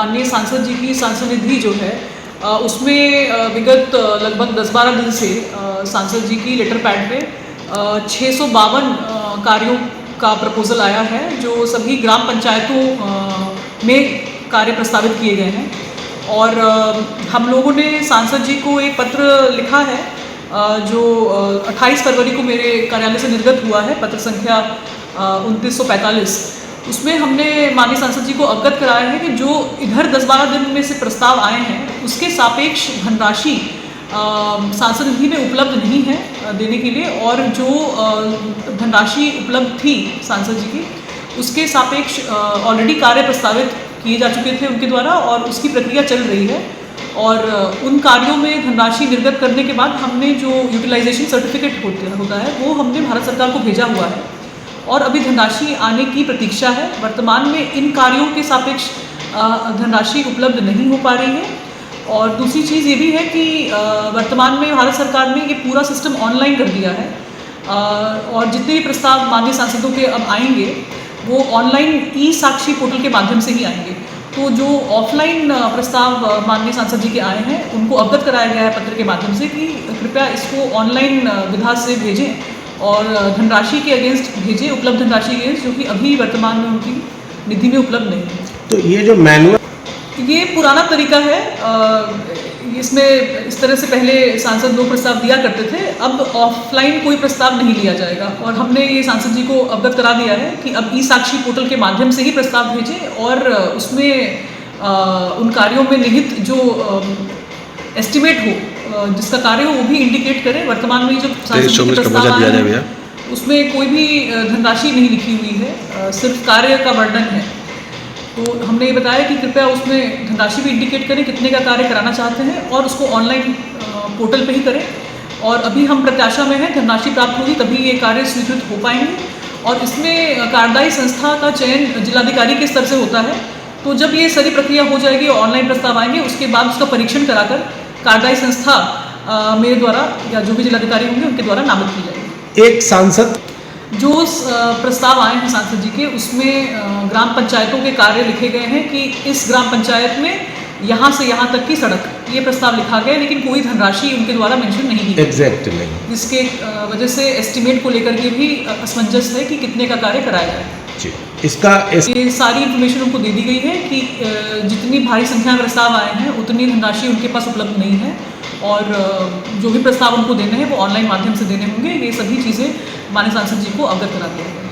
माननीय सांसद जी की सांसद निधि जो है उसमें विगत लगभग 10-12 दिन से सांसद जी की लेटर पैड पे 652 कार्यों का प्रपोजल आया है जो सभी ग्राम पंचायतों में कार्य प्रस्तावित किए गए हैं। और हम लोगों ने सांसद जी को एक पत्र लिखा है जो 28 फरवरी को मेरे कार्यालय से निर्गत हुआ है, पत्र संख्या 2945। उसमें हमने माननीय सांसद जी को अवगत कराया है कि जो इधर 10-12 दिन में से प्रस्ताव आए हैं उसके सापेक्ष धनराशि सांसद निधि में उपलब्ध नहीं है देने के लिए, और जो धनराशि उपलब्ध थी सांसद जी की उसके सापेक्ष ऑलरेडी कार्य प्रस्तावित किए जा चुके थे उनके द्वारा और उसकी प्रक्रिया चल रही है। और उन कार्यों में धनराशि निर्गत करने के बाद हमने जो यूटिलाइजेशन सर्टिफिकेट होता है वो हमने भारत सरकार को भेजा हुआ है और अभी धनराशि आने की प्रतीक्षा है। वर्तमान में इन कार्यों के सापेक्ष धनराशि उपलब्ध नहीं हो पा रही है। और दूसरी चीज़ ये भी है कि वर्तमान में भारत सरकार ने ये पूरा सिस्टम ऑनलाइन कर दिया है और जितने भी प्रस्ताव माननीय सांसदों के अब आएंगे वो ऑनलाइन ई साक्षी पोर्टल के माध्यम से ही आएंगे। तो जो ऑफलाइन प्रस्ताव माननीय सांसद जी के आए हैं उनको अवगत कराया गया है पत्र के माध्यम से कि कृपया इसको ऑनलाइन विधा से भेजें और धनराशि के अगेंस्ट भेजें, उपलब्ध धनराशि के अगेंस्ट, जो कि अभी वर्तमान में उनकी निधि में उपलब्ध नहीं है। तो ये जो मैनुअल, ये पुराना तरीका है। इसमें इस तरह से पहले सांसद लोग प्रस्ताव दिया करते थे, अब ऑफलाइन कोई प्रस्ताव नहीं लिया जाएगा और हमने ये सांसद जी को अवगत करा दिया है कि अब ई साक्षी पोर्टल के माध्यम से ही प्रस्ताव भेजें और उसमें उन कार्यों में निहित जो एस्टिमेट हो, जिसका कार्य हो वो भी इंडिकेट करें। वर्तमान में जो सांसद जी प्रस्ताव आया है उसमें कोई भी धनराशि नहीं लिखी हुई है, सिर्फ कार्य का वर्णन है। तो हमने ये बताया कि कृपया उसमें धनराशि भी इंडिकेट करें कितने का कार्य कराना चाहते हैं और उसको ऑनलाइन पोर्टल पे ही करें। और अभी हम प्रत्याशा में हैं, धनराशि प्राप्त होगी तभी ये कार्य स्वीकृत हो पाएंगे। और इसमें कार्यदायी संस्था का चयन जिलाधिकारी के स्तर से होता है, तो जब ये सारी प्रक्रिया हो जाएगी और ऑनलाइन प्रस्ताव आएंगे उसके बाद उसका परीक्षण कराकर कार्यदायी संस्था मेरे द्वारा या जो भी जिलाधिकारी होंगे उनके द्वारा नामित की जाएगी। एक सांसद जो प्रस्ताव आए हैं सांसद जी के उसमें ग्राम पंचायतों के कार्य लिखे गए हैं कि इस ग्राम पंचायत में यहाँ से यहाँ तक की सड़क, ये प्रस्ताव लिखा गया है, लेकिन कोई धनराशि उनके द्वारा मेंशन नहीं की एग्जैक्टली जिसके वजह से एस्टिमेट को लेकर के भी असमंजस है कि कितने का कार्य कराया जाए। इसका ये सारी इन्फॉर्मेशन उनको दे दी गई है कि जितनी भारी संख्या में प्रस्ताव आए हैं उतनी धनराशि उनके पास उपलब्ध नहीं है और जो भी प्रस्ताव उनको देने हैं वो ऑनलाइन माध्यम से देने होंगे। ये सभी चीज़ें माननीय सांसद जी को अवगत करा दिया है।